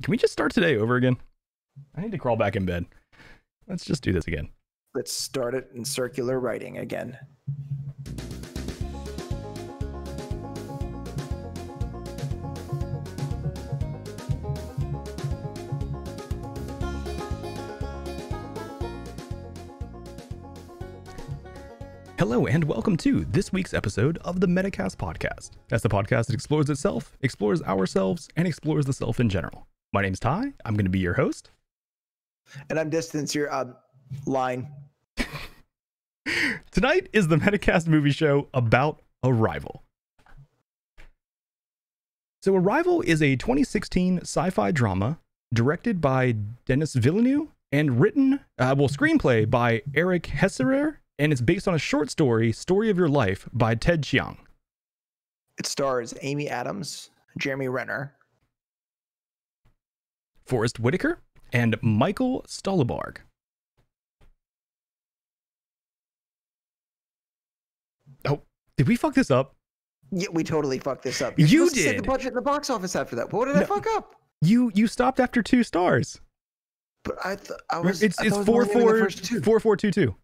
Can we just start today over again? I need to crawl back in bed. Let's just do this again. Let's start it in circular writing again. Hello and welcome to this week's episode of the Metacast podcast. That's the podcast that explores itself, explores ourselves, and explores the self in general. My name's Ty. I'm going to be your host. And I'm Distance, your line. Tonight is the Metacast movie show about Arrival. So Arrival is a 2016 sci-fi drama directed by Denis Villeneuve and written, screenplay by Eric Hesserer, and it's based on a short story, Story of Your Life, by Ted Chiang. It stars Amy Adams, Jeremy Renner, Forrest Whitaker, and Michael Stuhlbarg. Oh, did we fuck this up? Yeah, we totally fucked this up. You did. Say the budget in the box office after that. What did I fuck up? You stopped after 2 stars. But I was. It's I thought I was 4 only naming the first two. 4422.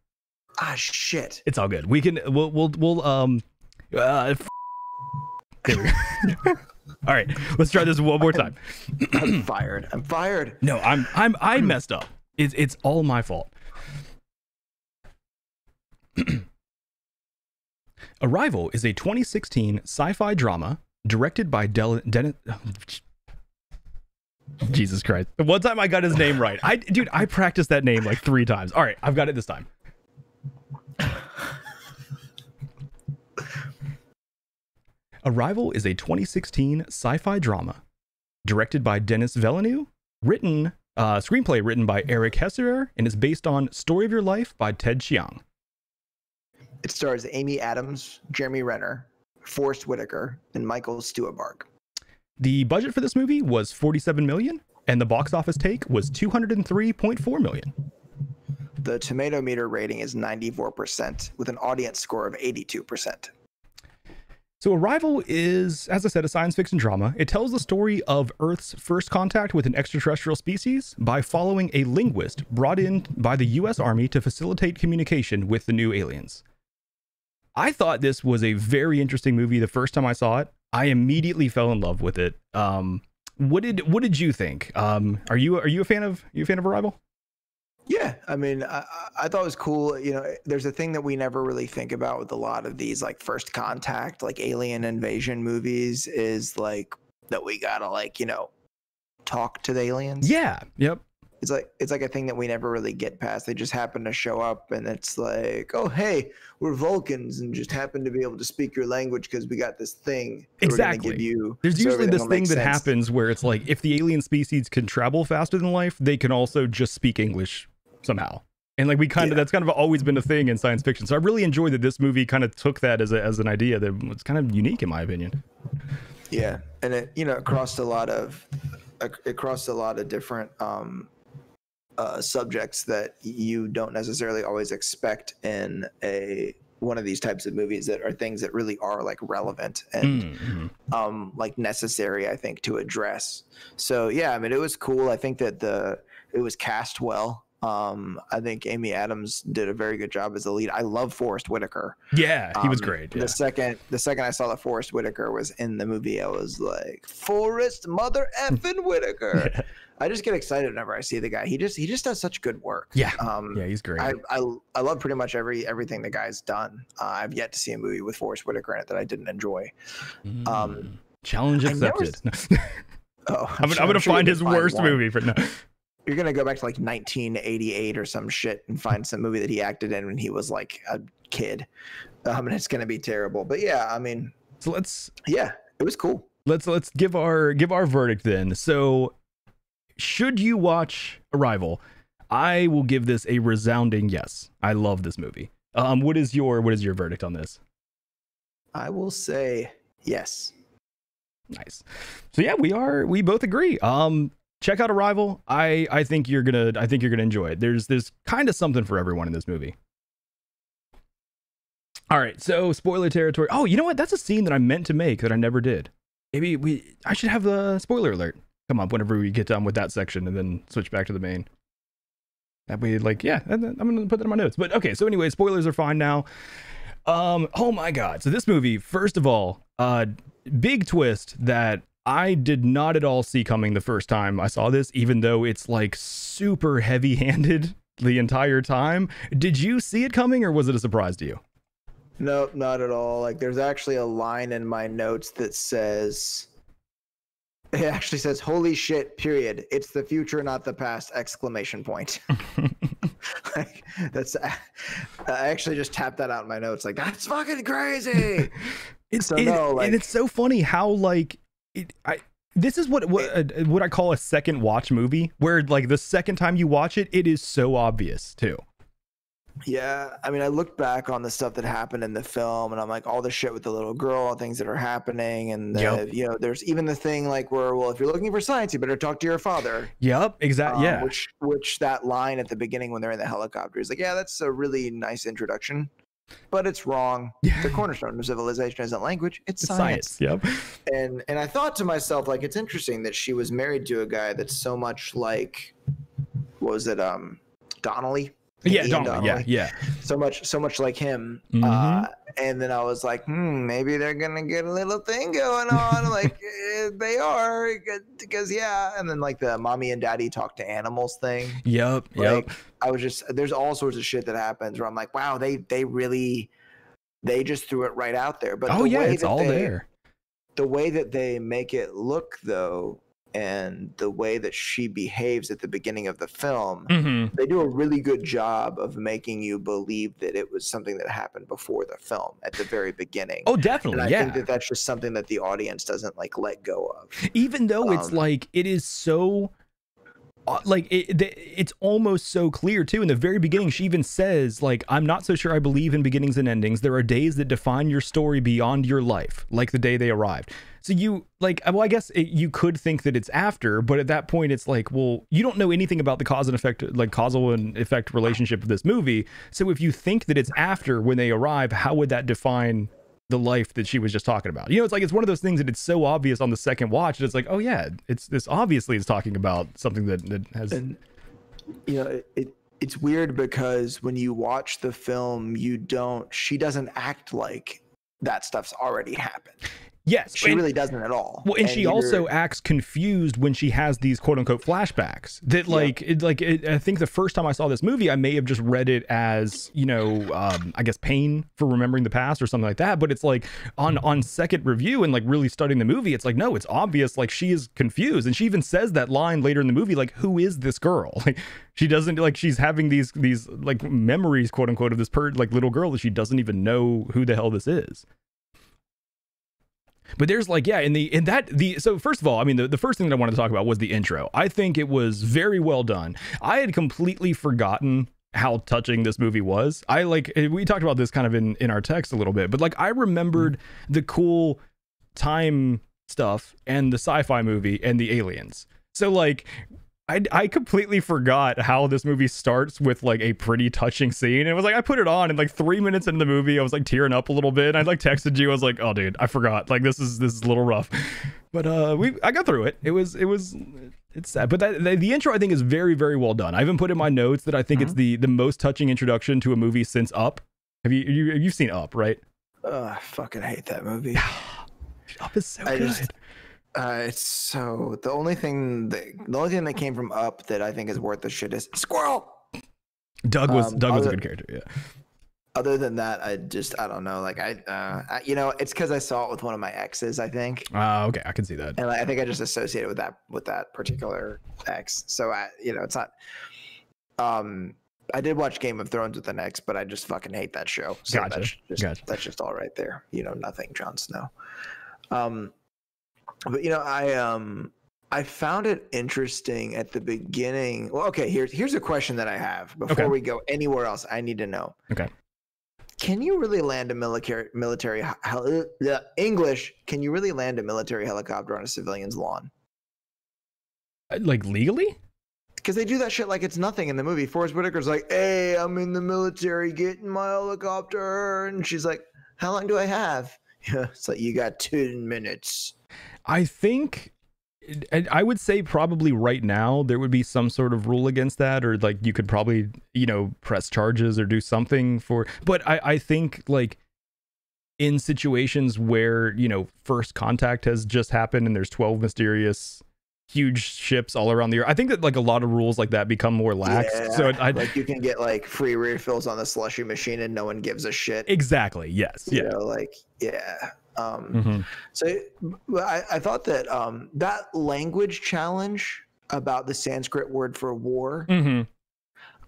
Ah, shit. It's all good. We'll there we go. All right, let's try this one more time. I'm fired. No, I messed up. It's all my fault. Arrival is a 2016 sci-fi drama directed by Denis. Jesus Christ! The one time I got his name right, I practiced that name like 3 times. All right, I've got it this time. Arrival is a 2016 sci-fi drama directed by Denis Villeneuve, screenplay written by Eric Hesserer, and is based on Story of Your Life by Ted Chiang. It stars Amy Adams, Jeremy Renner, Forrest Whitaker, and Michael Stuhlbarg. The budget for this movie was $47 million, and the box office take was $203.4 million. The tomato meter rating is 94%, with an audience score of 82%. So Arrival is, as I said, a science fiction drama. It tells the story of Earth's first contact with an extraterrestrial species by following a linguist brought in by the US Army to facilitate communication with the new aliens. I thought this was a very interesting movie the first time I saw it. I immediately fell in love with it. What did you think? Are you a fan of Arrival? Yeah, I mean, I thought it was cool. You know, there's a thing that we never really think about with a lot of these like first contact, like alien invasion movies, is like that we gotta like, you know, talk to the aliens. Yeah. Yep. It's like a thing that we never really get past. They just happen to show up, and it's like, oh hey, we're Vulcans, and just happen to be able to speak your language because we got this thing. Exactly. Give you, There's so usually this thing that sense. happens where it's like if the alien species can travel faster than life, they can also just speak English somehow. And like that's kind of always been a thing in science fiction. So I really enjoyed that this movie kind of took that as an idea that was kind of unique in my opinion. Yeah, and it crossed a lot of different subjects that you don't necessarily always expect in one of these types of movies that are things that really are like relevant and like necessary, I think, to address. So yeah, I mean, it was cool. I think that it was cast well. I think Amy Adams did a very good job as the lead. I love Forrest Whitaker. Yeah, he was great. Yeah. The second I saw that Forrest Whitaker was in the movie, I was like, Forrest mother effing Whitaker. Yeah. I just get excited whenever I see the guy. He just does such good work. Yeah. Yeah, he's great. I love pretty much everything the guy's done. I've yet to see a movie with Forrest Whitaker in it that I didn't enjoy. Challenge accepted. I'm gonna sure find his worst movie for now. You're gonna go back to like 1988 or some shit and find some movie that he acted in when he was like a kid, and it's gonna be terrible. But yeah, I mean, so it was cool. Let's give our verdict then. So, should you watch Arrival? I will give this a resounding yes. I love this movie. What is your verdict on this? I will say yes. Nice. So yeah, we both agree. Check out Arrival. I think you're gonna enjoy it. There's kind of something for everyone in this movie. All right, so spoiler territory. Oh, you know what? That's a scene that I meant to make that I never did. Maybe I should have the spoiler alert. come up whenever we get done with that section, and then switch back to the main. That way, like, yeah, I'm gonna put that in my notes. But okay, so anyway, spoilers are fine now. Oh my god. So this movie, first of all, big twist that I did not at all see coming the first time I saw this, even though it's like super heavy-handed the entire time. Did you see it coming, or was it a surprise to you? No, not at all. Like, there's actually a line in my notes that says, it actually says, "Holy shit, period. It's the future, not the past!" Exclamation point. Like, that's, I actually just tapped that out in my notes. Like, that's fucking crazy. And it's so funny how, like, this is what I call a second watch movie, where like the second time you watch it, it is so obvious too. Yeah, I mean, I look back on the stuff that happened in the film, and I'm like, all the shit with the little girl, things that are happening, and you know, there's even the thing like where, well, if you're looking for science, you better talk to your father. Yep, exactly. Yeah. Which that line at the beginning when they're in the helicopter is like, yeah, that's a really nice introduction, but it's wrong. The cornerstone of civilization isn't language; it's science. Yep. And I thought to myself, like, it's interesting that she was married to a guy that's so much like, what was it, Donnelly? Yeah, Donnelly. Yeah. So much like him. And then I was like, maybe they're gonna get a little thing going on. Like, they are, because And then like the mommy and daddy talk to animals thing. Yep. I was just, there's all sorts of shit that happens where I'm like, wow, they just threw it right out there. But it's all there. The way that they make it look, though, and the way that she behaves at the beginning of the film, they do a really good job of making you believe that it was something that happened before the film at the very beginning. Oh, definitely. And I think that that's just something that the audience doesn't like let go of. Even though it's like, it is so like it's almost so clear too. In the very beginning, she even says, like, I'm not so sure I believe in beginnings and endings. There are days that define your story beyond your life, like the day they arrived. So you, like, well, I guess you could think that it's after, but at that point it's like, well, you don't know anything about the cause and effect, like causal and effect relationship of this movie. So if you think that it's after when they arrive, how would that define the life that she was just talking about? You know, it's like, it's one of those things that it's so obvious on the second watch that it's like, oh yeah, it's this obviously is talking about something that has. And you know, it's weird because when you watch the film, she doesn't act like that stuff's already happened. Yes, she really doesn't at all. Well, and she also acts confused when she has these quote unquote flashbacks. That I think the first time I saw this movie, I may have just read it as, you know, I guess pain for remembering the past or something like that. But it's like on second review and like really studying the movie, it's like, no, it's obvious. Like, she is confused, and she even says that line later in the movie, like, who is this girl? Like, she doesn't, like, she's having these like memories, quote unquote, of this like little girl that she doesn't even know who the hell this is. But there's like, so first of all, I mean, the first thing that I wanted to talk about was the intro. I think it was very well done. I had completely forgotten how touching this movie was. We talked about this kind of in our text a little bit, but like, I remembered the cool time stuff and the sci-fi movie and the aliens. So like, I completely forgot how this movie starts with like a pretty touching scene. And it was like, I put it on and like 3 minutes into the movie, I was like tearing up a little bit. And I like texted you. I was like, oh dude, I forgot. Like, this is a little rough, but I got through it. It's sad, but the intro I think is very, very well done. I even put in my notes that I think it's the most touching introduction to a movie since Up. You've seen Up, right? I fucking hate that movie. Up is so good. It's so, the only thing that came from Up that I think is worth the shit is Squirrel. Doug was a good character. Yeah. Other than that, I don't know. Like, I you know, it's because I saw it with one of my exes, I think. Okay, I can see that. And I think I just associated with that particular ex. So you know, it's not. I did watch Game of Thrones with an ex, but I just fucking hate that show. So gotcha. That's just all right there. You know, nothing, Jon Snow. But you know, I found it interesting at the beginning. Well, okay, here's a question that I have before we go anywhere else. I need to know. Okay. Can you really land a military English? Can you really land a military helicopter on a civilian's lawn? Like, legally? Because they do that shit like it's nothing in the movie. Forrest Whitaker's like, "Hey, I'm in the military, get in my helicopter," and she's like, "How long do I have?" Yeah, it's like, "You got 10 minutes." I think I would say probably right now there would be some sort of rule against that, or like you could probably, press charges or do something for, but I think like in situations where, first contact has just happened and there's 12 mysterious huge ships all around the earth, I think that like a lot of rules like that become more lax. Yeah, so like you can get like free refills on the slushy machine and no one gives a shit. Exactly. Yes. Yeah. So I thought that that language challenge about the Sanskrit word for war,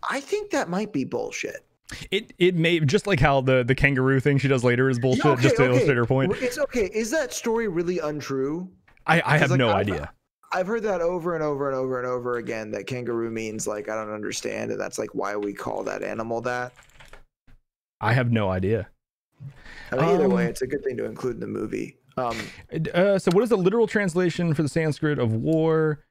I think that might be bullshit. It may, just like how the kangaroo thing she does later is bullshit, just to illustrate her point. It's okay. Is that story really untrue? I have no idea. I've heard that over and over and over and over again, that kangaroo means like I don't understand, and that's like why we call that animal that. I have no idea. I mean, either way, it's a good thing to include in the movie. So what is the literal translation for the Sanskrit of war?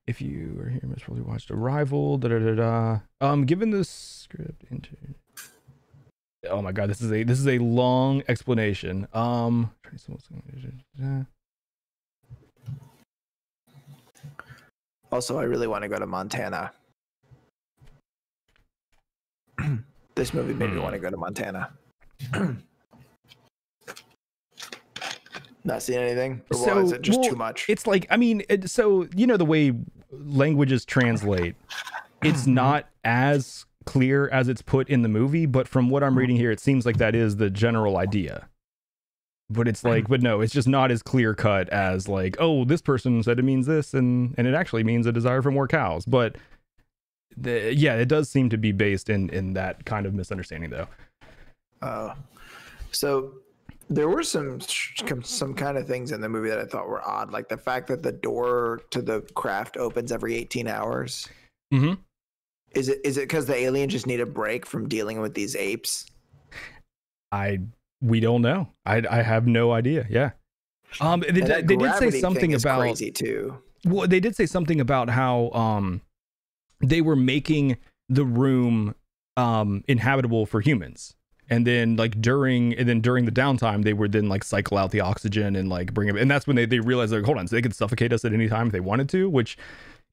If you are here, must probably watched Arrival. Given the script into. Oh my god, this is a long explanation. Also, I really want to go to Montana. This movie made me want to go to Montana. Not seeing anything? Or is it just too much? It's like, I mean, so the way languages translate, it's not as clear as it's put in the movie, but from what I'm reading here, it seems like that is the general idea. But it's like, but no, it's just not as clear cut as like, oh, this person said it means this, and it actually means a desire for more cows. But it does seem to be based in that kind of misunderstanding, though. So there were some kind of things in the movie that I thought were odd, like the fact that the door to the craft opens every 18 hours. Mm-hmm. Is it because the aliens just need a break from dealing with these apes? We don't know. I have no idea. Yeah. They did say something about crazy too. Well, they did say something about how they were making the room inhabitable for humans. And then during the downtime, they would then like cycle out the oxygen and like bring it. And that's when they realized, like, hold on, so they could suffocate us at any time if they wanted to, which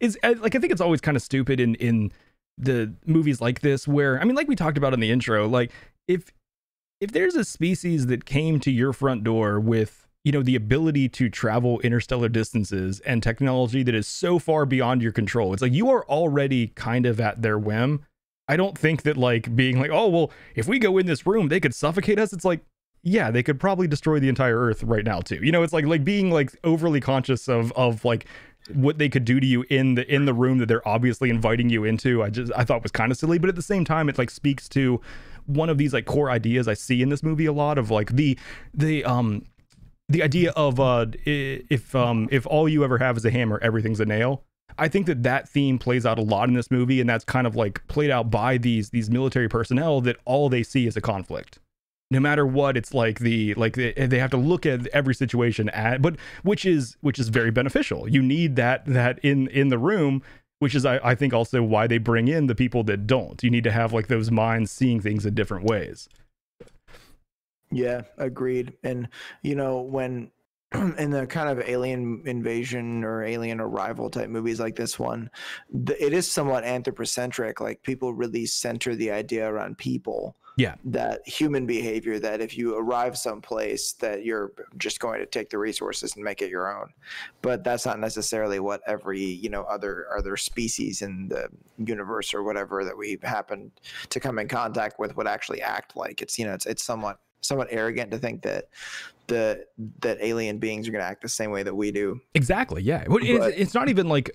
is like, I think it's always kind of stupid in the movies like this, where, I mean, like we talked about in the intro, like if there's a species that came to your front door with, the ability to travel interstellar distances and technology that is so far beyond your control, it's like you are already kind of at their whim. I don't think that like being like, oh, well, if we go in this room, they could suffocate us. It's like, yeah, they could probably destroy the entire earth right now too. It's like being like overly conscious of like what they could do to you in the room that they're obviously inviting you into. I thought was kind of silly, but at the same time, it like speaks to one of these like core ideas I see in this movie a lot, of like the idea of if all you ever have is a hammer, everything's a nail. I think that theme plays out a lot in this movie, and that's kind of like played out by these military personnel, that all they see is a conflict. No matter what, it's like they have to look at every situation but which is very beneficial. You need that in the room, which is I think also why they bring in the people that don't. You need to have like those minds seeing things in different ways. Yeah, agreed. And when in the kind of alien invasion or alien arrival type movies like this one, it is somewhat anthropocentric. Like people really center the idea around people. Yeah. That human behavior, that if you arrive someplace, that you're just going to take the resources and make it your own. But that's not necessarily what every, other species in the universe or whatever that we happen to come in contact with would actually act like. It's, it's somewhat arrogant to think that alien beings are going to act the same way that we do. Exactly. Yeah. It's not even like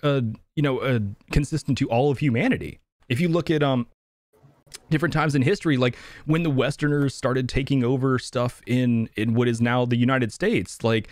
consistent to all of humanity. If you look at different times in history, like when the Westerners started taking over stuff in what is now the United States, like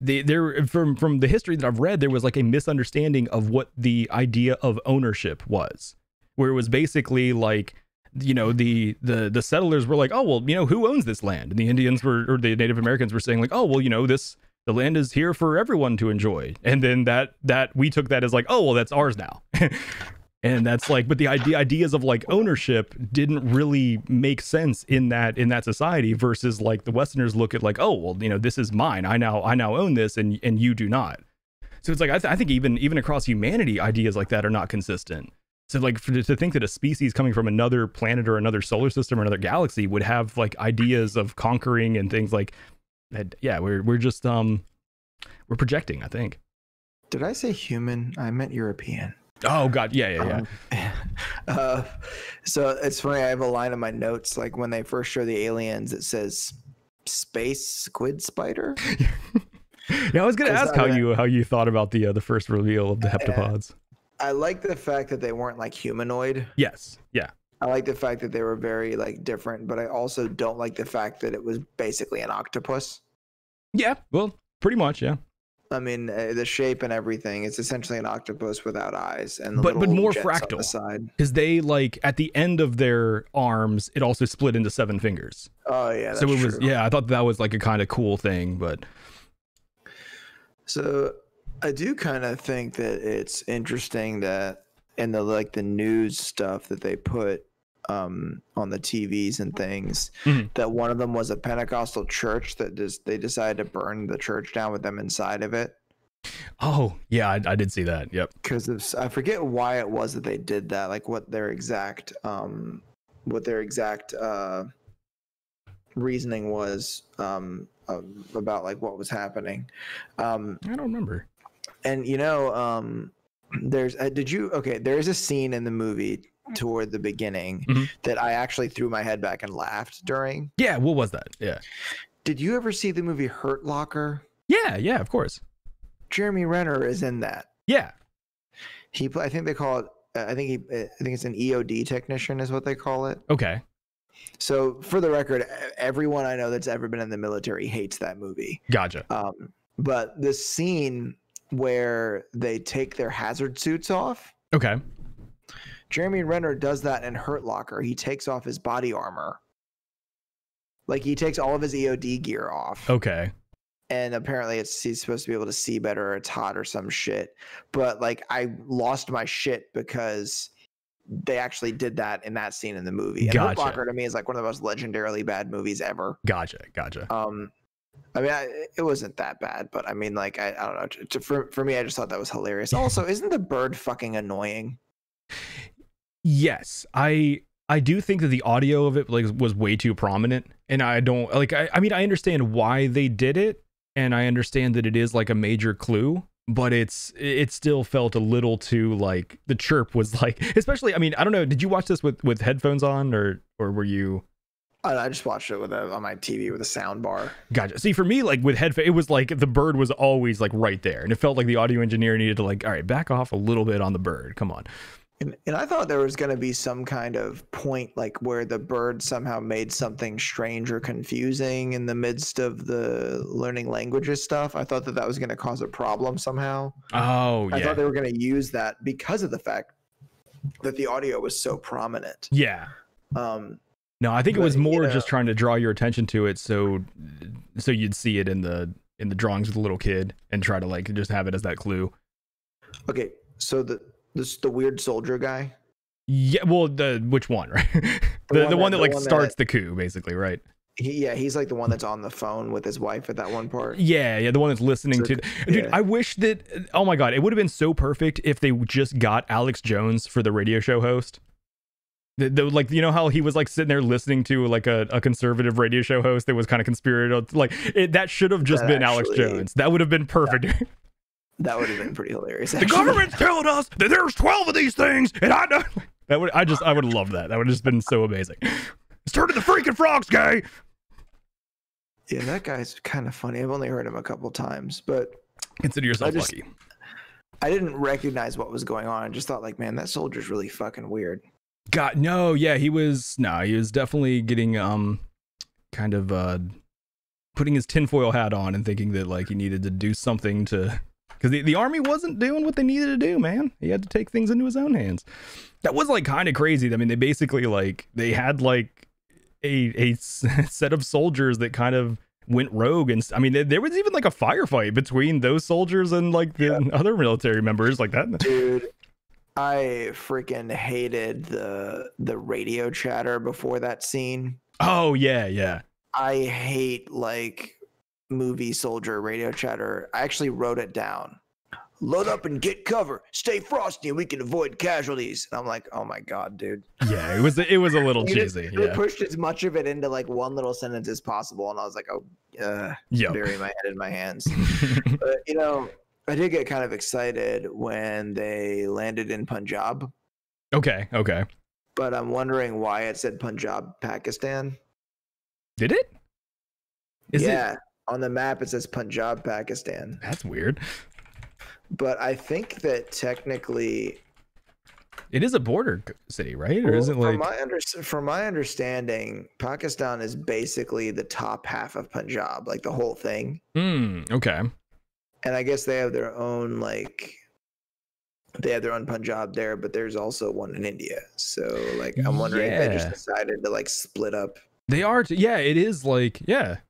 there from the history that I've read, there was like a misunderstanding of what the idea of ownership was, where it was basically like, the settlers were like, oh, well, who owns this land? And the Indians or the Native Americans were saying like, oh, well, the land is here for everyone to enjoy. And then that we took that as like, oh, well, that's ours now. And that's like, but the ideas of like ownership didn't really make sense in that society, versus like the Westerners look at like, oh well, you know, this is mine. I now own this, and you do not. So it's like I think even across humanity, ideas like that are not consistent. So like to think that a species coming from another planet or another solar system or another galaxy would have like ideas of conquering and things like that, yeah, we're just we're projecting, I think. Did I say human? I meant European. Oh god, yeah. So it's funny, I have a line in my notes, like when they first show the aliens, it says space squid spider. Yeah, I was gonna ask how you thought about the first reveal of the heptapods. I like the fact that they weren't like humanoid. Yes, yeah. I like the fact that they were very like different, but I also don't like the fact that it was basically an octopus. Yeah, well, pretty much, yeah. I mean, the shape and everything, it's essentially an octopus without eyes, and but more jets fractal on the side. Because they like at the end of their arms, it also split into 7 fingers. Oh yeah, that's so it was true. Yeah, I thought that was like a kind of cool thing, but so I do kind of think that it's interesting that in the like the news stuff that they put on the TVs and things, that one of them was a Pentecostal church that they decided to burn the church down with them inside of it. Oh yeah, I did see that. Yep. Because I forget why it was that they did that, like what their exact reasoning was about like what was happening. I don't remember. And you know, there is a scene in the movie toward the beginning that I actually threw my head back and laughed during. Yeah, what was that? Yeah. Did you ever see the movie Hurt Locker? Yeah, of course. Jeremy Renner is in that. Yeah. I think they call it. I think it's an EOD technician is what they call it. Okay. So for the record, everyone I know that's ever been in the military hates that movie. Gotcha. But the scene where they take their hazard suits off. Okay. Jeremy Renner does that in Hurt Locker. He takes off his body armor. Like he takes all of his EOD gear off. Okay. And apparently he's supposed to be able to see better, or it's hot or some shit. But like I lost my shit because they actually did that in that scene in the movie. And Gotcha. Hurt Locker to me is like one of the most legendarily bad movies ever. Gotcha. I mean, it wasn't that bad, but I mean, like, I don't know. For me, I just thought that was hilarious. Also, isn't the bird fucking annoying? Yes, I do think that the audio of it like was way too prominent, and I don't like. I mean, I understand why they did it, and I understand that it is like a major clue, but it still felt a little too like the chirp was like, especially. I mean, I don't know. Did you watch this with headphones on, or were you? I just watched it on my TV with a sound bar. Gotcha. See, for me, like with headphones, it was like the bird was always like right there, and it felt like the audio engineer needed to like, all right, back off a little bit on the bird. Come on. And I thought there was going to be some kind of point like where the bird somehow made something strange or confusing in the midst of the learning languages stuff. I thought that was going to cause a problem somehow. Oh, yeah. I thought they were going to use that because of the fact that the audio was so prominent. Yeah. No, I think it was more just trying to draw your attention to it, so you'd see it in the drawings with the little kid and try to like just have it as that clue. Okay, so the weird soldier guy. Yeah, well, which one, right? the one that like starts the coup, basically, right? He's like the one that's on the phone with his wife at that one part. Yeah, the one that's listening to. Dude, I wish that. Oh my god, it would have been so perfect if they just got Alex Jones for the radio show host. Like, you know how he was like sitting there listening to like a conservative radio show host that was kind of conspiratorial, like that should have just been Alex Jones. That would have been perfect. That would have been pretty hilarious. The government's telling us that there's 12 of these things, and I know I would have loved that. That would have just been so amazing. It's turning the freaking frogs gay. Yeah, that guy's kind of funny. I've only heard him a couple times, but consider yourself lucky. I didn't recognize what was going on. I just thought, like, man, that soldier's really fucking weird. God, no, yeah, he was definitely getting kind of putting his tinfoil hat on and thinking that like he needed to do something to, because the army wasn't doing what they needed to do, man. He had to take things into his own hands. That was like kind of crazy. I mean, they basically like they had like a set of soldiers that kind of went rogue, and I mean there was even like a firefight between those soldiers and like the other military members like that. Dude, I freaking hated the radio chatter before that scene. Oh yeah. I hate like movie soldier radio chatter. I actually wrote it down. Load up and get cover. Stay frosty and we can avoid casualties. And I'm like, oh my God, dude. Yeah, it was a little cheesy. They pushed as much of it into like one little sentence as possible. And I was like, oh, bury my head in my hands. But, you know, I did get kind of excited when they landed in Punjab. Okay. But I'm wondering why it said Punjab, Pakistan. Did it? On the map it says Punjab, Pakistan. That's weird. But I think that technically it is a border city, right? Or is it like from my understanding, Pakistan is basically the top half of Punjab, like the whole thing. Okay. And I guess they have their own Punjab there, but there's also one in India. So like I'm wondering if they just decided to like split up. They are it is like it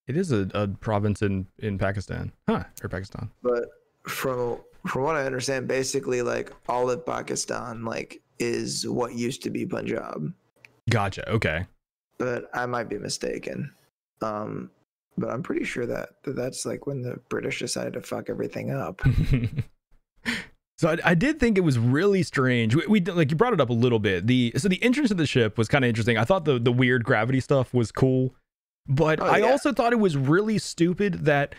is a province in Pakistan. Or Pakistan. But from what I understand, basically like all of Pakistan like is what used to be Punjab. Gotcha. Okay. But I might be mistaken. But I'm pretty sure that's like when the British decided to fuck everything up. So I did think it was really strange. We like you brought it up a little bit. The entrance of the ship was kind of interesting. I thought the weird gravity stuff was cool, but I also thought it was really stupid that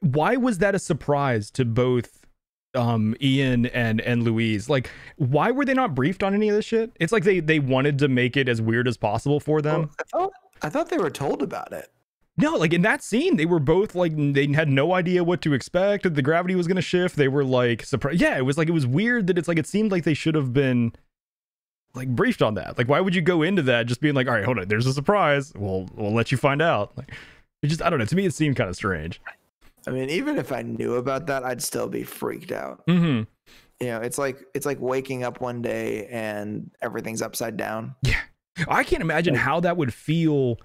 why was that a surprise to both Ian and Louise? Like, why were they not briefed on any of this shit? It's like they wanted to make it as weird as possible for them. Well, I thought they were told about it. No, like in that scene, they were both like, they had no idea what to expect. The gravity was going to shift. They were like surprised. Yeah, it was weird that it's like, it seemed like they should have been like briefed on that. Like, why would you go into that just being like, all right, hold on, there's a surprise. We'll let you find out. Like, it just, I don't know. To me, it seemed kind of strange. I mean, even if I knew about that, I'd still be freaked out. Mm-hmm. You know, it's like waking up one day and everything's upside down. Yeah. I can't imagine how that would feel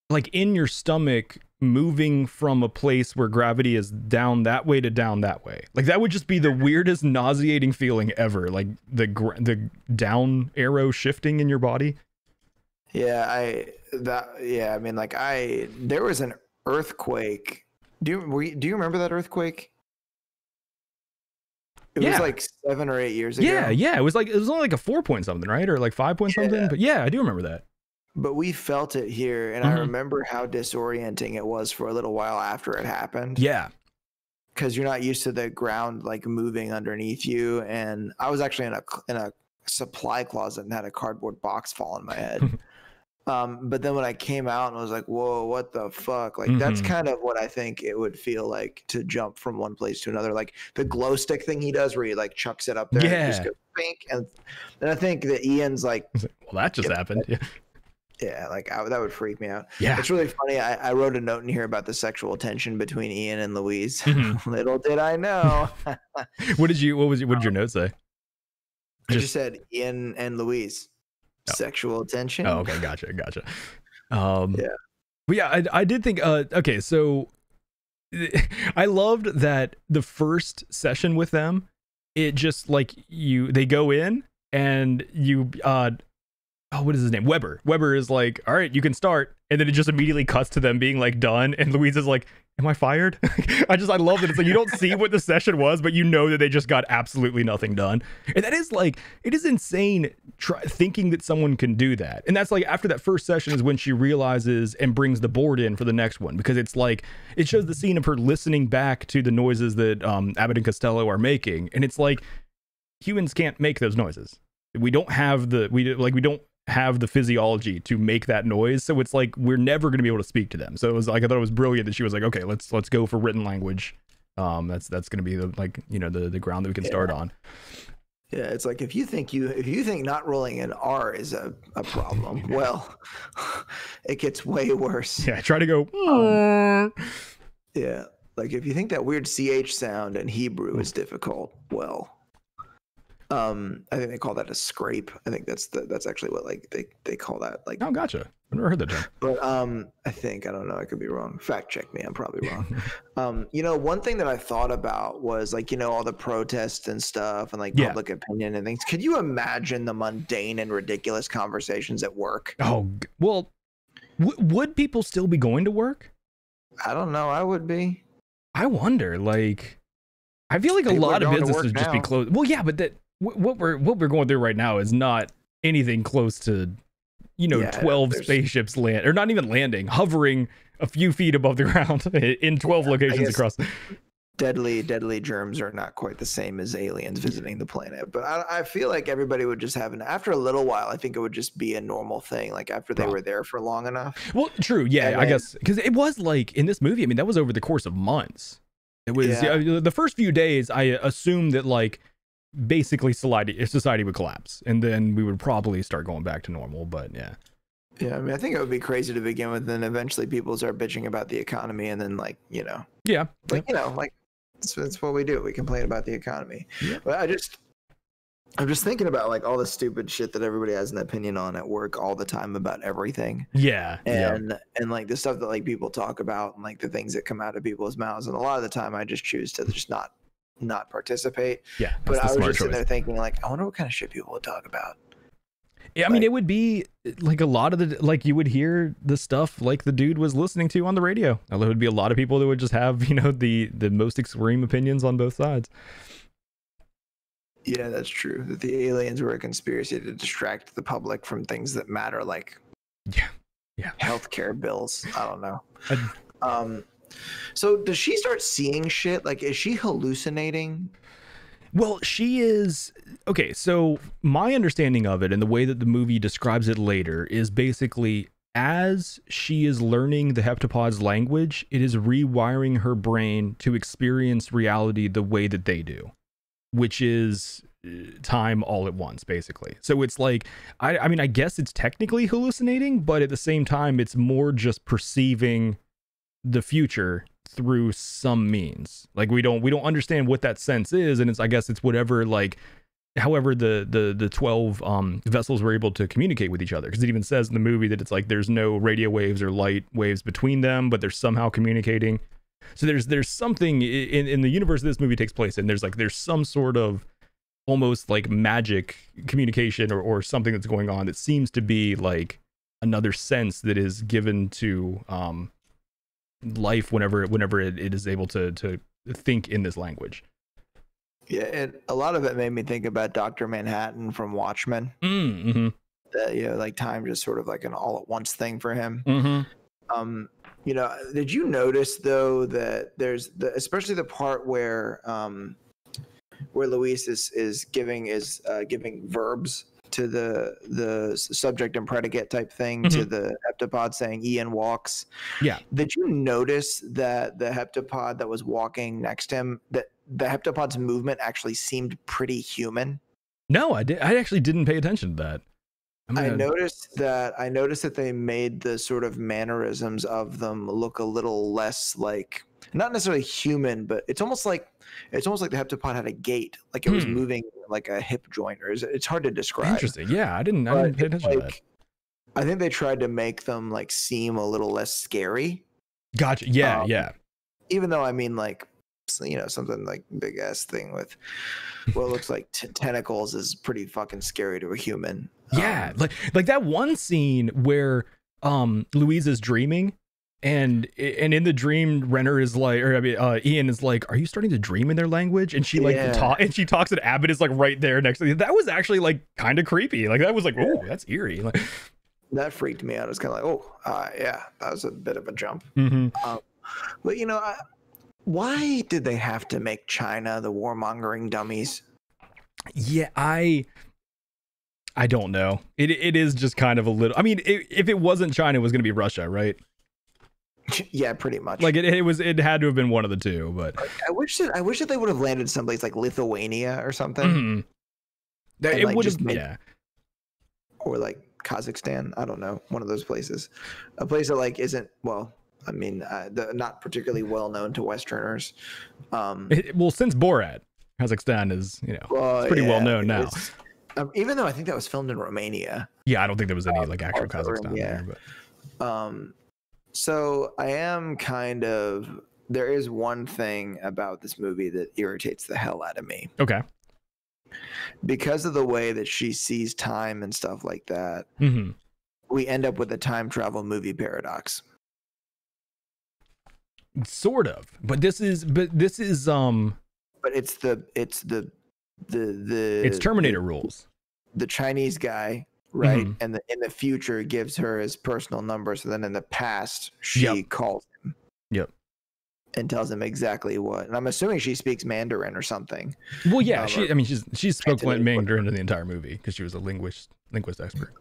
like in your stomach, moving from a place where gravity is down that way to down that way. Like that would just be the weirdest nauseating feeling ever. Like the down arrow shifting in your body. Yeah, I mean, like there was an earthquake. Do you remember that earthquake? It was like 7 or 8 years ago. Yeah. It was only like a 4 point something, right? Or like 5 point something. But yeah, I do remember that. But we felt it here, and I remember how disorienting it was for a little while after it happened. Yeah. Because you're not used to the ground like moving underneath you. And I was actually in a supply closet and had a cardboard box fall on my head. But then when I came out and I was like, whoa, what the fuck? Like that's kind of what I think it would feel like to jump from one place to another. Like the glow stick thing he does where he like chucks it up there and just goes pink. And I think that Ian's like, well, that just happened. Yeah. Yeah, like that would freak me out. Yeah, it's really funny. I wrote a note in here about the sexual tension between Ian and Louise. Little did I know. What did your note say? I just said Ian and Louise. Sexual tension. Oh, okay, gotcha. Yeah, but yeah, I did think. Okay, so I loved that the first session with them. It just like they go in and you what is his name? Weber is like, all right, you can start. And then it just immediately cuts to them being like done. And Louise is like, am I fired? I love that. It's like, you don't see what the session was, but you know that they just got absolutely nothing done. And that is like, it is insane thinking that someone can do that. And that's like, after that first session is when she realizes and brings the board in for the next one, because it's like, it shows the scene of her listening back to the noises that Abbott and Costello are making. And it's like, humans can't make those noises. We don't have the physiology to make that noise, so it's like we're never going to be able to speak to them. So it was like, I thought it was brilliant that she was like, okay, let's go for written language. That's going to be the the ground that we can start on. Yeah, it's like if you think not rolling an R is a problem, well, it gets way worse. Yeah, try to go. Yeah, like if you think that weird CH sound in Hebrew is difficult, well. I think they call that a scrape. I think that's actually what like they call that. Like, Oh, gotcha. I've never heard that term. but I don't know. I could be wrong. Fact check me. I'm probably wrong. One thing that I thought about was like all the protests and stuff and like public opinion and things. Could you imagine the mundane and ridiculous conversations at work? Oh, well, would people still be going to work? I don't know. I would be. I wonder. Like, I feel like a lot of businesses would just be closed. Well, yeah, but that what we're going through right now is not anything close to 12 spaceships land, or not even landing, hovering a few feet above the ground in 12 locations across. Deadly germs are not quite the same as aliens visiting the planet, but I feel like everybody would just have after a little while, I think it would just be a normal thing, like after they were there for long enough. Well, true. Yeah, I guess, because it was like in this movie, I mean, that was over the course of months. It was the first few days, I assumed that like basically society would collapse, and then we would probably start going back to normal, but yeah. Yeah, I mean, I think it would be crazy to begin with, and eventually people start bitching about the economy, and then like, like that's what we do. We complain about the economy. Yeah. But I'm just thinking about like all the stupid shit that everybody has an opinion on at work all the time about everything. Yeah. And like the stuff that like people talk about and like the things that come out of people's mouths. And a lot of the time I just choose to just not participate. Yeah. But I was just sitting there thinking like, I wonder what kind of shit people would talk about. Yeah, I mean, it would be like a lot of like you would hear the stuff like the dude was listening to on the radio. There would be a lot of people that would just have, the most extreme opinions on both sides. Yeah, that's true. That the aliens were a conspiracy to distract the public from things that matter, like healthcare bills. I don't know. So does she start seeing shit? Like, is she hallucinating? Well, she is. Okay, so my understanding of it and the way that the movie describes it later is basically as she is learning the Heptapods' language, it is rewiring her brain to experience reality the way that they do, which is time all at once, basically. So it's like, I mean, I guess it's technically hallucinating, but at the same time, it's more just perceiving the future through some means. Like we don't understand what that sense is, and I guess it's whatever, like however the 12 vessels were able to communicate with each other, because it even says in the movie that it's like there's no radio waves or light waves between them, but they're somehow communicating. So there's something in the universe that this movie takes place in. There's some sort of almost like magic communication or something that's going on that seems to be like another sense that is given to life whenever it is able to think in this language. Yeah, and a lot of it made me think about Dr. Manhattan from Watchmen. Mm-hmm. That, like time just sort of like an all at once thing for him. Mm-hmm. Did you notice though that there's especially the part where Luis is giving verbs to the subject and predicate type thing to the heptapod, saying Ian walks. Yeah. Did you notice that the heptapod that was walking next to him, that the heptapod's movement actually seemed pretty human? No, I actually didn't pay attention to that. I noticed that they made the sort of mannerisms of them look a little less like, not necessarily human, but it's almost like the heptapod had a gait, like it was moving like a hip joint, or it's hard to describe. Interesting. Yeah, I didn't pay attention to that. I think they tried to make them like seem a little less scary. Gotcha. Yeah, yeah. Even though, I mean, like, something like big ass thing with what looks like tentacles is pretty fucking scary to a human. Yeah, like that one scene where Louise is dreaming, and in the dream, Renner is like, Ian is like, "Are you starting to dream in their language?" And she she talks, and Abbott is like right there next to you. That was actually like kind of creepy. Like that was like, oh, that's eerie. Like that freaked me out. It was kind of like, yeah, that was a bit of a jump. Mm-hmm. But why did they have to make China the warmongering dummies? Yeah, I don't know. It is just kind of a little. I mean, if it wasn't China, it was going to be Russia, right? Yeah, pretty much. Like it had to have been one of the two. But I wish that they would have landed someplace like Lithuania or something. Mm-hmm. It would have, yeah. Or like Kazakhstan. I don't know, one of those places, a place that like isn't I mean, not particularly well known to Westerners. Since Borat, Kazakhstan is, it's pretty well known now. Even though I think that was filmed in Romania. Yeah, I don't think there was any like actual Kazakhstan there. But so I am kind of. There is one thing about this movie that irritates the hell out of me. Okay. Because of the way that she sees time and stuff like that, we end up with a time travel movie paradox. Sort of, but this is But it's Terminator rules. The Chinese guy, right? And in the future gives her his personal number. So then in the past, she calls him. Yep. And tells him exactly what. And I'm assuming she speaks Mandarin or something. Well, yeah, she spoke Mandarin in the entire movie because she was a linguist expert.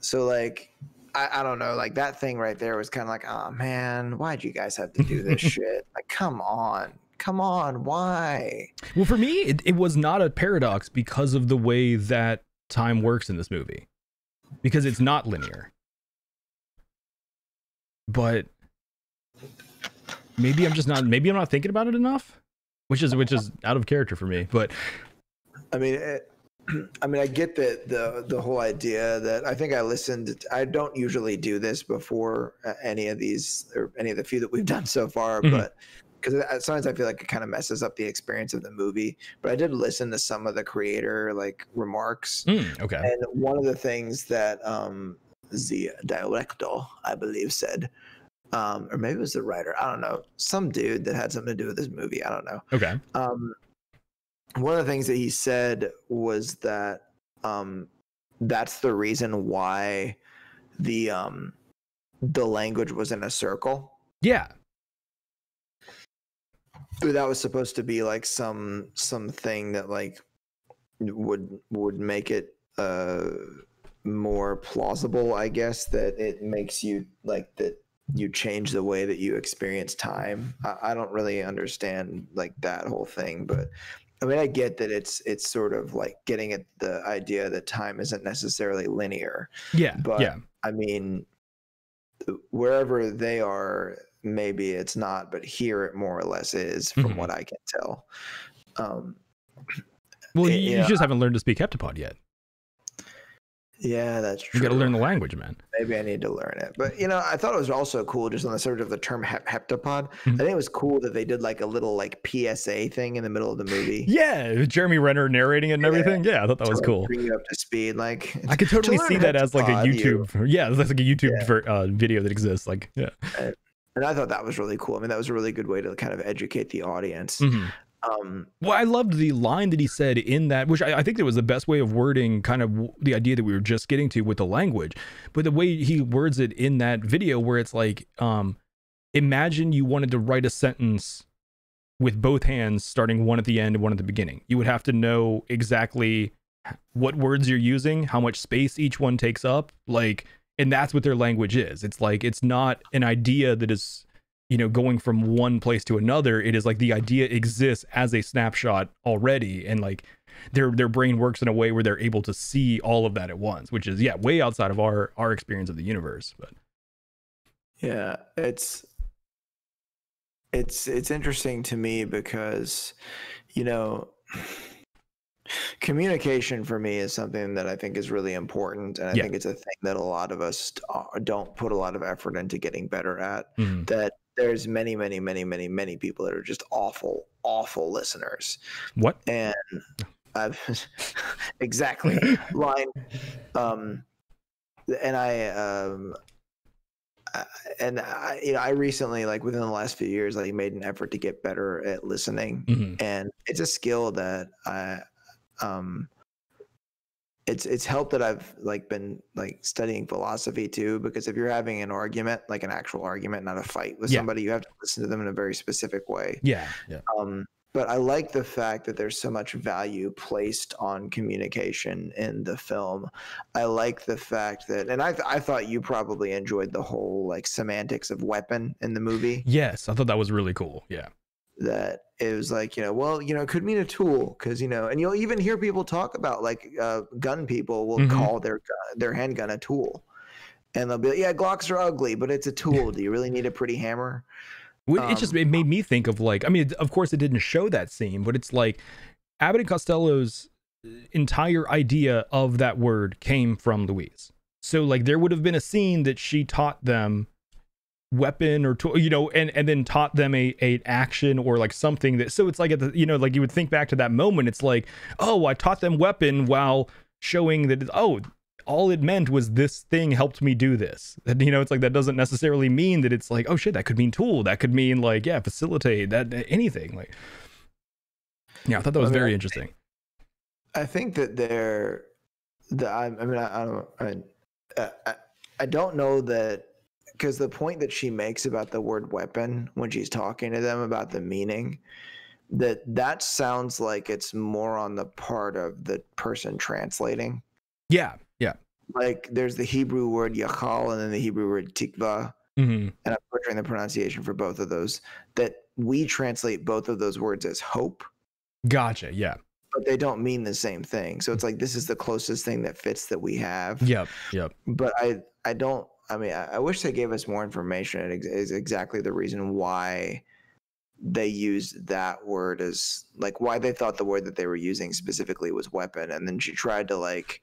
So like, I don't know, like that thing right there was kind of like, oh man, why'd you guys have to do this shit? Like, come on, why? Well, for me, it was not a paradox because of the way that time works in this movie, because it's not linear. But maybe I'm not thinking about it enough, which is out of character for me. But I mean, I get the whole idea that I think I don't usually do this before any of these or any of the few that we've done so far, but because sometimes I feel like it kind of messes up the experience of the movie. But I did listen to some of the creator like remarks. Okay. And one of the things that the director, I believe, said, or maybe it was the writer, I don't know, some dude that had something to do with this movie, I don't know. Okay. One of the things that he said was that that's the reason why the language was in a circle. Yeah. That was supposed to be like some thing that like would make it more plausible, I guess, that it makes you like that you change the way that you experience time. I don't really understand like that whole thing, but I mean, I get that it's sort of like getting at the idea that time isn't necessarily linear. Yeah. But yeah. I mean, wherever they are, maybe it's not, but here it more or less is, from what I can tell. Well, you just haven't learned to speak Heptapod yet. Yeah, that's true. You got to learn the language, man. Maybe I need to learn it. But, I thought it was also cool, just on the subject of the term heptapod. I think it was cool that they did like a little like PSA thing in the middle of the movie. Yeah, Jeremy Renner narrating it and everything. Yeah, I thought that was cool. Bring you up to speed. Like, I could totally see that as like a YouTube. That's like a YouTube video that exists. Like, yeah. And I thought that was really cool. I mean, that was a really good way to kind of educate the audience. Well, I loved the line that he said in that, which I think that was the best way of wording kind of the idea that we were just getting to with the language. But the way he words it in that video, where it's like, imagine you wanted to write a sentence with both hands, starting one at the end and one at the beginning. You would have to know exactly what words you're using, how much space each one takes up, like, and that's what their language is. It's like, it's not an idea that is, going from one place to another. It is like the idea exists as a snapshot already, and like their brain works in a way where they're able to see all of that at once, which is way outside of our experience of the universe. But yeah, it's interesting to me because communication for me is something that I think is really important, and I think it's a thing that a lot of us don't put a lot of effort into getting better at. That there's many people that are just awful listeners. What? And I've exactly line. And I recently, like within the last few years, like made an effort to get better at listening, and it's a skill that it's helped that I've like been like studying philosophy too, because if you're having an argument, like an actual argument, not a fight with somebody, you have to listen to them in a very specific way. Yeah. But I like the fact that there's so much value placed on communication in the film. I like the fact that, and I thought you probably enjoyed the whole like semantics of weapon in the movie. Yes, I thought that was really cool. Yeah. That it was like, it could mean a tool, because, and you'll even hear people talk about like gun people will call their handgun a tool, and they'll be like, yeah, Glocks are ugly, but it's a tool. Do you really need a pretty hammer? It made me think of like, I mean, of course it didn't show that scene, but it's like, Abbott and Costello's entire idea of that word came from Louise. So like there would have been a scene that she taught them weapon or tool, and then taught them a action or like something that, so it's like at the, like you would think back to that moment, it's like, oh, I taught them weapon while showing that, oh, all it meant was this thing helped me do this. And, it's like that doesn't necessarily mean that it's like, oh shit, that could mean tool, that could mean like, yeah, facilitate, that anything. Like, yeah, I thought that was very interesting. I think that I don't know that, because the point that she makes about the word weapon when she's talking to them about the meaning, that sounds like it's more on the part of the person translating. Yeah. Like there's the Hebrew word yachal and then the Hebrew word tikva. Mm-hmm. And I'm butchering the pronunciation for both of those, that we translate both of those words as hope. Gotcha. Yeah. But they don't mean the same thing. So it's like, this is the closest thing that fits that we have. Yep. But I wish they gave us more information. It is exactly the reason why they used that word as like why they thought the word that they were using specifically was weapon. And then she tried to like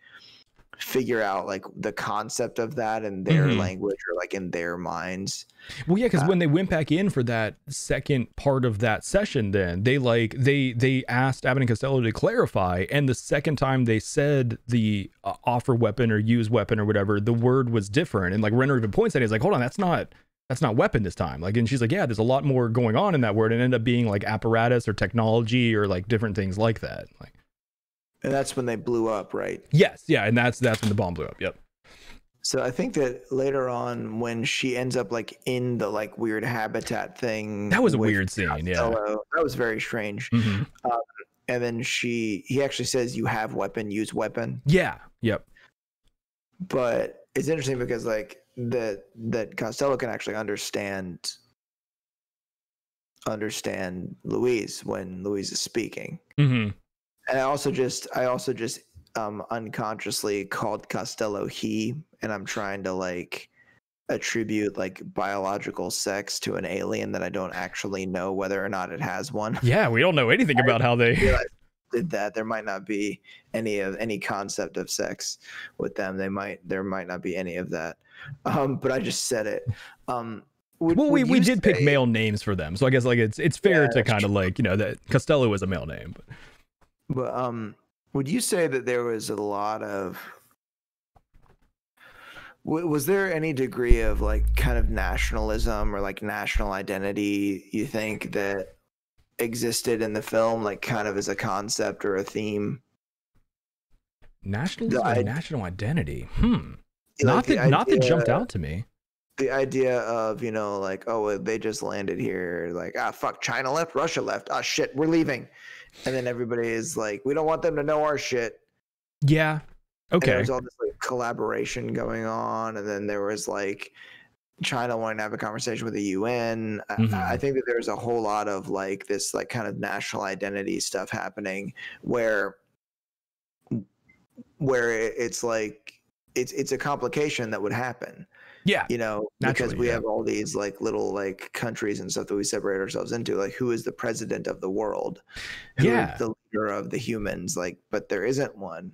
figure out like the concept of that in their language or like in their minds. Well, yeah, because when they went back in for that second part of that session, then they asked Abbott and Costello to clarify, and the second time they said the offer weapon or use weapon or whatever, the word was different, and like Renner even points at it, he's like, hold on, that's not weapon this time. Like, and she's like, yeah, there's a lot more going on in that word, and ended up being like apparatus or technology or like different things like that. Like, and that's when they blew up, right? Yes, yeah, and that's when the bomb blew up. Yep. So I think that later on, when she ends up like in the like weird habitat thing, that was a weird scene. Costello, yeah, that was very strange. And then he actually says, "You have weapon, use weapon." Yeah. Yep. But it's interesting because like that Costello can actually understand Louise when Louise is speaking. Mm-hmm. And I also just unconsciously called Costello he, and I'm trying to like attribute like biological sex to an alien that I don't actually know whether or not it has one. Yeah, we don't know anything about how they did that. There might not be any concept of sex with them. There might not be any of that. But I just said it. We did pick male names for them, so I guess like it's fair to kind of like that Costello is a male name, But would you say that there was a lot of, was there any degree of like kind of nationalism or like national identity you think that existed in the film, like kind of as a concept or a theme? Nationalism or national identity? Not that jumped out to me. The idea of, like, oh, they just landed here, like, fuck, China left, Russia left, shit, we're leaving. And then everybody is like, we don't want them to know our shit. Yeah. Okay. And there's all this like collaboration going on, and then there was like China wanting to have a conversation with the UN. I think that there's a whole lot of like this like kind of national identity stuff happening where it's like it's a complication that would happen. Yeah. Because we have all these like little like countries and stuff that we separate ourselves into. Like, who is the president of the world? Who is the leader of the humans? Like, but there isn't one.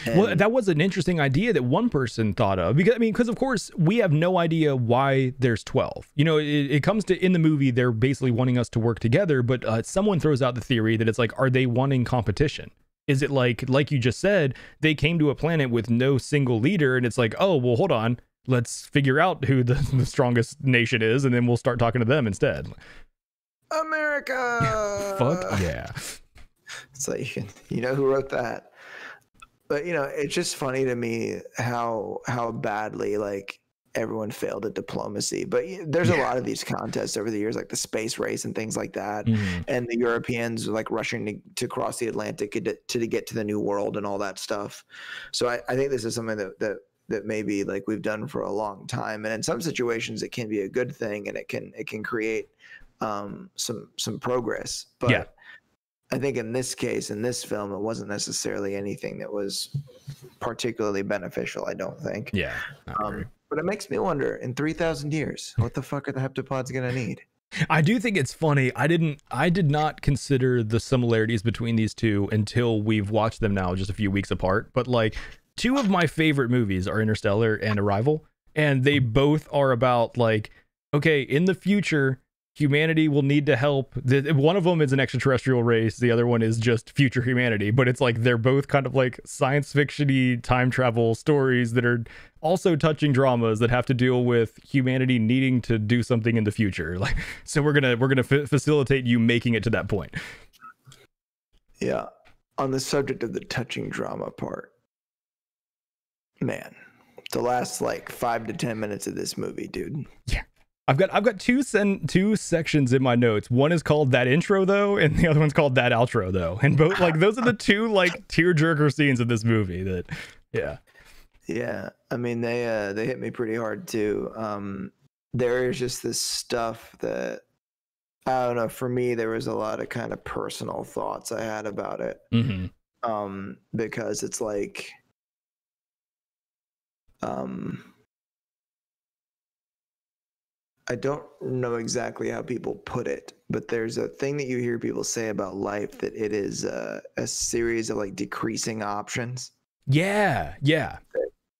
Well, that was an interesting idea that one person thought of, because of course we have no idea why there's 12. It comes to, in the movie, they're basically wanting us to work together, but someone throws out the theory that it's like, are they wanting competition? Is it like you just said, they came to a planet with no single leader, and it's like, oh, well, hold on, let's figure out who the strongest nation is, and then we'll start talking to them instead. America. Fuck yeah. It's like, who wrote that? But it's just funny to me how badly like everyone failed at diplomacy. But there's a lot of these contests over the years, like the space race and things like that. And the Europeans are like rushing to cross the Atlantic to get to the New World and all that stuff. So I think this is something that maybe like we've done for a long time, and in some situations it can be a good thing, and it can create some progress. But I think in this case, in this film, it wasn't necessarily anything that was particularly beneficial, I don't think. Yeah. But it makes me wonder, in 3,000 years, what the fuck are the heptapods going to need? I do think it's funny. I did not consider the similarities between these two until we've watched them now just a few weeks apart. But like, two of my favorite movies are Interstellar and Arrival, and they both are about like, okay, in the future, humanity will need to help. One of them is an extraterrestrial race. The other one is just future humanity. But it's like they're both kind of like science fiction-y time travel stories that are also touching dramas that have to deal with humanity needing to do something in the future. Like, so we're gonna facilitate you making it to that point. Yeah. On the subject of the touching drama part, man, the last like 5 to 10 minutes of this movie, dude. Yeah. I've got two sections in my notes. One is called That Intro Though, and the other one's called That Outro Though. And both, like, those are the two like tearjerker scenes of this movie that, yeah. Yeah. I mean, they hit me pretty hard too. There is just this stuff that, I don't know, for me, there was a lot of kind of personal thoughts I had about it. Mm-hmm. Because it's like, I don't know exactly how people put it, but there's a thing that you hear people say about life, that it is a series of like decreasing options. Yeah.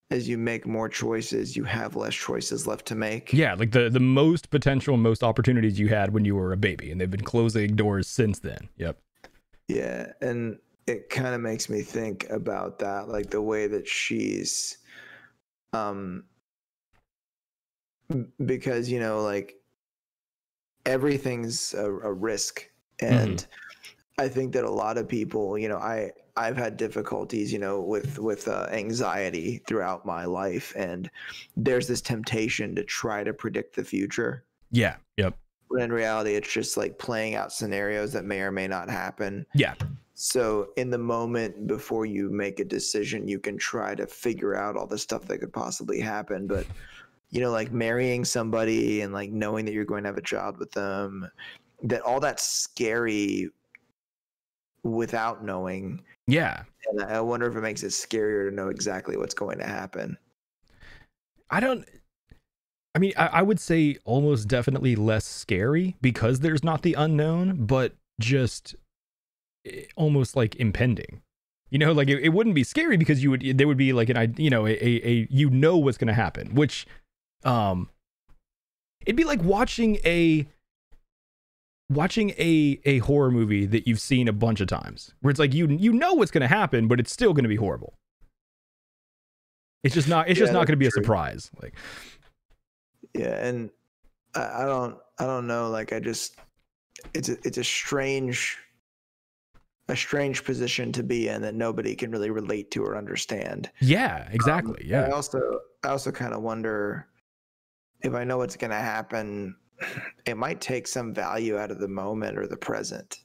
As you make more choices, you have less choices left to make. Yeah, like the most potential, most opportunities you had when you were a baby, and they've been closing doors since then. Yep. Yeah, and it kind of makes me think about that, like the way that she's because, you know, like everything's a risk. And I think that a lot of people, you know, I've had difficulties, you know, with anxiety throughout my life, and there's this temptation to try to predict the future. Yeah. Yep. When in reality, it's just like playing out scenarios that may or may not happen. Yeah. So in the moment before you make a decision, you can try to figure out all the stuff that could possibly happen. But, you know, like marrying somebody and like knowing that you're going to have a child with them, that all that's scary without knowing. Yeah. And I wonder if it makes it scarier to know exactly what's going to happen. I would say almost definitely less scary because there's not the unknown, but just almost like impending. You know, like it wouldn't be scary because there would be like an, you know, you know what's going to happen, which it'd be like watching a horror movie that you've seen a bunch of times, where it's like you know what's going to happen, but it's still going to be horrible. It's just not going to be a surprise. Like, yeah, and I don't know. Like, it's a strange position to be in that nobody can really relate to or understand. Yeah, exactly. Yeah. I also kind of wonder if I know what's going to happen, it might take some value out of the moment or the present.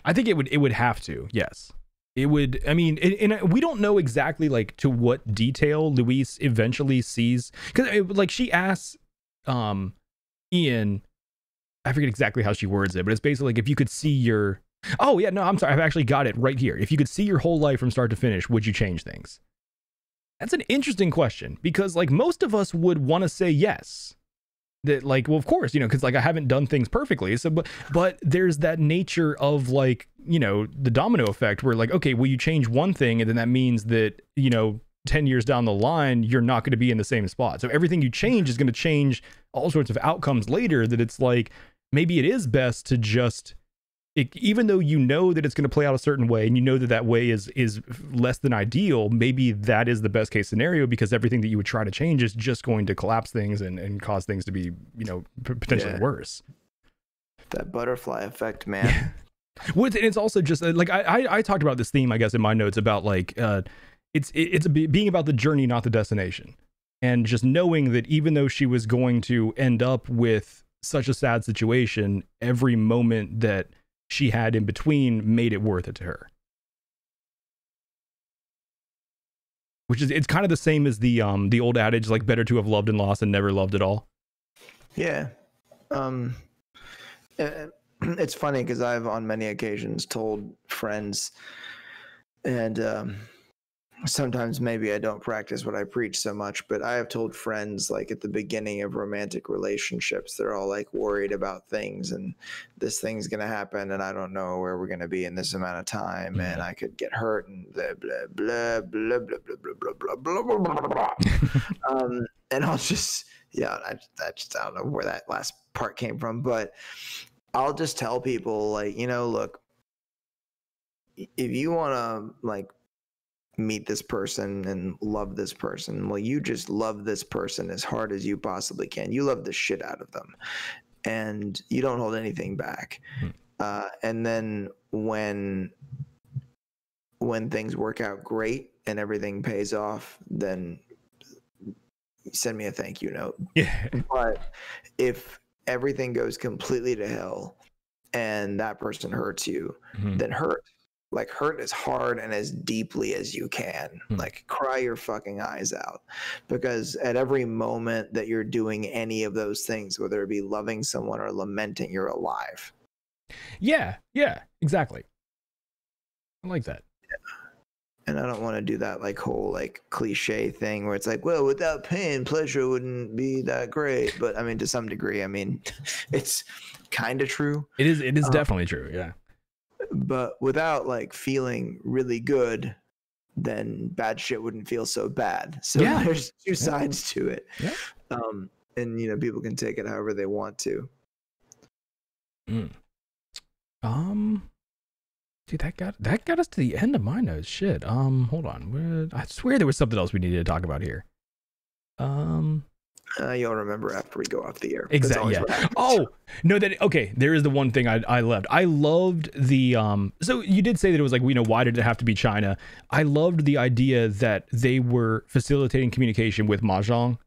I think it would have to. Yes. It would. I mean, and we don't know exactly like to what detail Louise eventually sees, because like she asks Ian, I forget exactly how she words it, but it's basically like, if you could see your, oh yeah, no, I'm sorry, I've actually got it right here. If you could see your whole life from start to finish, would you change things? That's an interesting question, because like most of us would want to say yes. That like, well, of course, you know, because like I haven't done things perfectly. So, but there's that nature of like, you know, the domino effect where like, okay, well, you change one thing and then that means that, you know, 10 years down the line, you're not going to be in the same spot. So everything you change is going to change all sorts of outcomes later, that it's like, maybe it is best to just, even though you know that it's going to play out a certain way and you know that that way is less than ideal, maybe that is the best case scenario, because everything that you would try to change is just going to collapse things and cause things to be, you know, potentially worse. That butterfly effect, man. Well, it's also just like, I talked about this theme, I guess, in my notes about like, it's being about the journey, not the destination. And just knowing that even though she was going to end up with such a sad situation, every moment that she had in between made it worth it to her. Which is, it's kind of the same as the old adage, like, better to have loved and lost than never loved at all. Yeah. It's funny because I've on many occasions told friends, and sometimes maybe I don't practice what I preach so much, but I have told friends, like at the beginning of romantic relationships, they're all like worried about things and this thing's going to happen and I don't know where we're going to be in this amount of time and I could get hurt and blah, blah, blah, blah, blah, blah, blah, blah, blah, blah, blah, blah, blah. And I'll just, I don't know where that last part came from, but I'll just tell people like, look, if you want to like meet this person and love this person, well, you just love this person as hard as you possibly can. You love the shit out of them and you don't hold anything back. And then when things work out great and everything pays off, then send me a thank you note. Yeah. But if everything goes completely to hell and that person hurts you, then hurt as hard and as deeply as you can. Like cry your fucking eyes out, because at every moment that you're doing any of those things, whether it be loving someone or lamenting, you're alive. Yeah, exactly. I like that. Yeah. And I don't want to do that like whole like cliche thing where it's like, well, without pain, pleasure wouldn't be that great. But I mean, to some degree, I mean, it's kind of true. It is definitely true. Yeah. But without like feeling really good, then bad shit wouldn't feel so bad. So there's two sides to it. Yeah. And people can take it however they want to. Dude, that got us to the end of my notes. Shit. Hold on. I swear there was something else we needed to talk about here. You'll remember after we go off the air. Exactly. Yeah. Oh no, okay. There is the one thing I loved. I loved the so you did say that it was like, why did it have to be China? I loved the idea that they were facilitating communication with mahjong,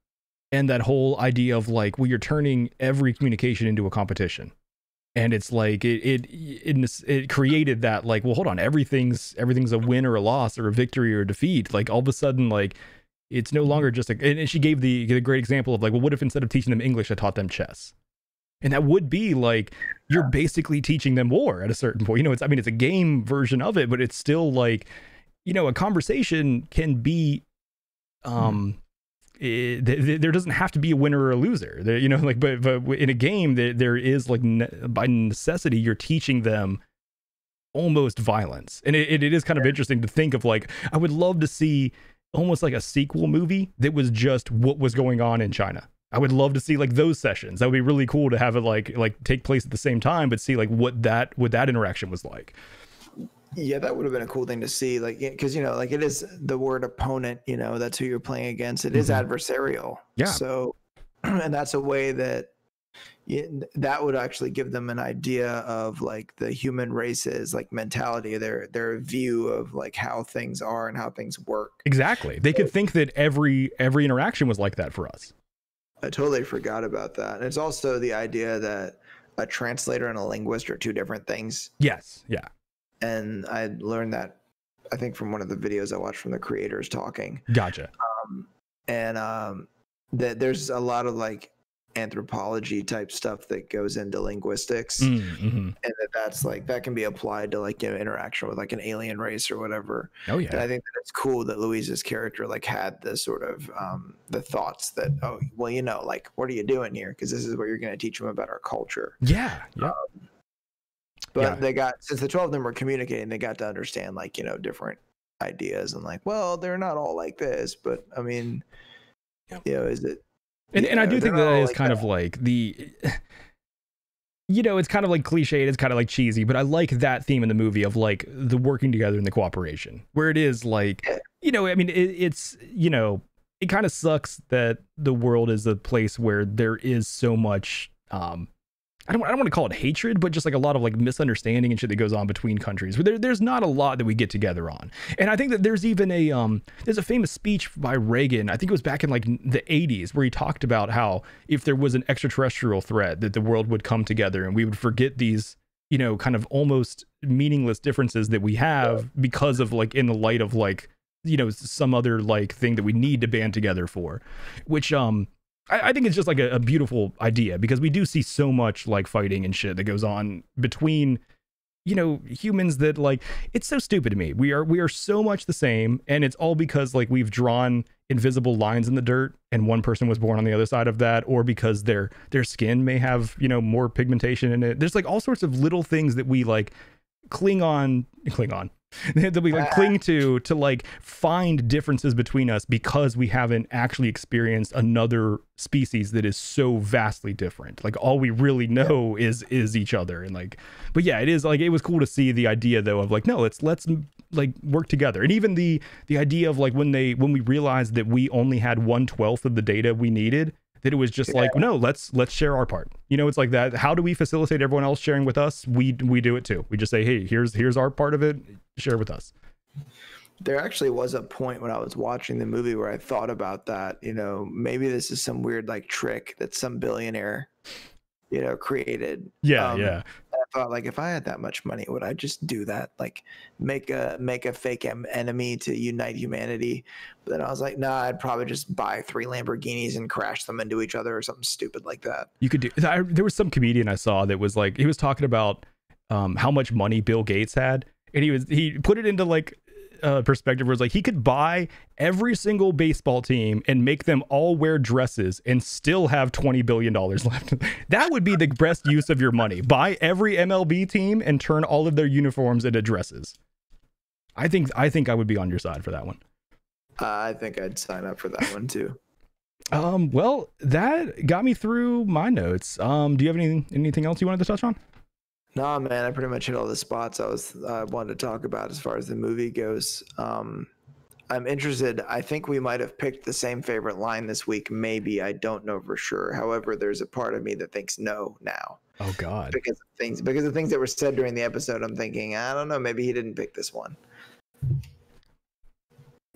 and that whole idea of like, well, you're turning every communication into a competition. And it's like it created that like, well, hold on, everything's a win or a loss or a victory or a defeat. Like all of a sudden, like it's no longer just like, and she gave the great example of like, well, what if instead of teaching them English, I taught them chess? And that would be like, you're basically teaching them war at a certain point. It's a game version of it, but it's still like, a conversation can be, there doesn't have to be a winner or a loser there, but in a game there is like by necessity, you're teaching them almost violence. And it is kind of interesting to think of like, I would love to see almost like a sequel movie that was just what was going on in China. I would love to see like those sessions. That would be really cool to have it like take place at the same time, but see like what that interaction was like. Yeah, that would have been a cool thing to see, like, because like it is the word opponent, that's who you're playing against. It is adversarial. Yeah. So, and that's a way that that would actually give them an idea of like the human race's like mentality, their view of like how things are and how things work. Exactly. They could think that every interaction was like that for us. I totally forgot about that. And it's also the idea that a translator and a linguist are two different things. Yes. Yeah. And I learned that, I think, from one of the videos I watched from the creators talking. Gotcha. That there's a lot of like anthropology type stuff that goes into linguistics, and that's like that can be applied to like interaction with like an alien race or whatever. Oh yeah. And I think that it's cool that Louise's character like had the sort of the thoughts that, oh well, like what are you doing here? Because this is what you're going to teach them about our culture. Yeah. But they got, since the 12 of them were communicating, they got to understand like, different ideas and like, well, they're not all like this, but I mean, is it? And I do think that is kind of like the, it's kind of like cliched, it's kind of like cheesy, but I like that theme in the movie of like the working together and the cooperation, where it is like, it's, it kind of sucks that the world is a place where there is so much, I don't want to call it hatred, but just like a lot of like misunderstanding and shit that goes on between countries. Where there's not a lot that we get together on. And I think that there's even there's a famous speech by Reagan, I think it was back in like the 80s, where he talked about how if there was an extraterrestrial threat, that the world would come together and we would forget these, kind of almost meaningless differences that we have because of like in the light of like, some other like thing that we need to band together for, which I think it's just like a beautiful idea, because we do see so much like fighting and shit that goes on between humans that like, it's so stupid to me. We are so much the same, and it's all because like we've drawn invisible lines in the dirt and one person was born on the other side of that, or because their skin may have, more pigmentation in it. There's like all sorts of little things that we like cling on that we like cling to like find differences between us because we haven't actually experienced another species that is so vastly different. Like all we really know is each other. And like, but yeah, it is like, it was cool to see the idea though of like, no, let's like work together. And even the idea of like when we realized that we only had 1/12 of the data we needed, that it was just like, no, let's share our part. It's like that. How do we facilitate everyone else sharing with us? We do it too. We just say, hey, here's our part of it. Share with us. There actually was a point when I was watching the movie where I thought about that. Maybe this is some weird like trick that some billionaire, created. Yeah. I thought like, if I had that much money, would I just do that? Like make a fake enemy to unite humanity? But then I was like, nah, I'd probably just buy 3 Lamborghinis and crash them into each other or something stupid like that. You could do. There was some comedian I saw that was like, he was talking about how much money Bill Gates had, and he put it into like perspective where it's like he could buy every single baseball team and make them all wear dresses and still have $20 billion left. That would be the best use of your money. Buy every MLB team and turn all of their uniforms into dresses. I think I would be on your side for that one. I think I'd sign up for that one too. Well, that got me through my notes. Do you have anything else you wanted to touch on? Nah, man, I pretty much hit all the spots I wanted to talk about as far as the movie goes. I'm interested. I think we might have picked the same favorite line this week. Maybe. I don't know for sure. However, there's a part of me that thinks no now. Oh God. Because of things that were said during the episode, I'm thinking, I don't know, maybe he didn't pick this one.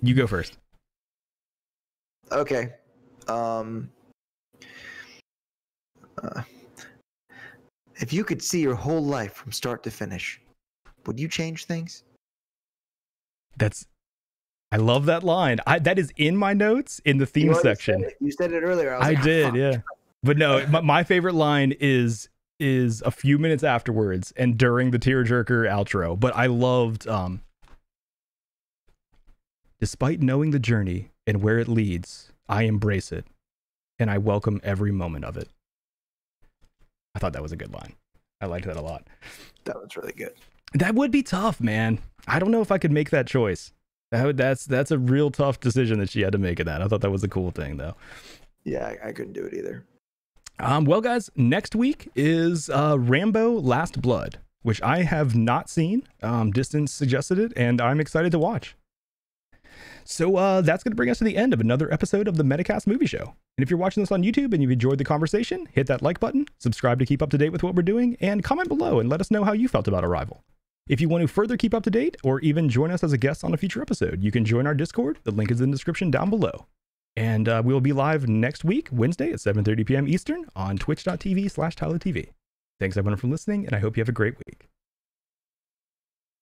You go first. Okay. If you could see your whole life from start to finish, would you change things? I love that line. That is in my notes in the theme section. You said it earlier. I did, yeah. But no, my favorite line is a few minutes afterwards and during the tearjerker outro. But I loved, despite knowing the journey and where it leads, I embrace it and I welcome every moment of it. I thought that was a good line. I liked that a lot. That was really good. That would be tough, man. I don't know if I could make that choice. That's a real tough decision that she had to make in that. I thought that was a cool thing, though. Yeah, I couldn't do it either. Well, guys, next week is Rambo: Last Blood, which I have not seen. Distance suggested it, and I'm excited to watch. So that's going to bring us to the end of another episode of the Metacast Movie Show. And if you're watching this on YouTube and you've enjoyed the conversation, hit that like button, subscribe to keep up to date with what we're doing, and comment below and let us know how you felt about Arrival. If you want to further keep up to date or even join us as a guest on a future episode, you can join our Discord. The link is in the description down below. And we will be live next week, Wednesday at 7:30 p.m. Eastern on twitch.tv/TylerTV. Thanks everyone for listening, and I hope you have a great week.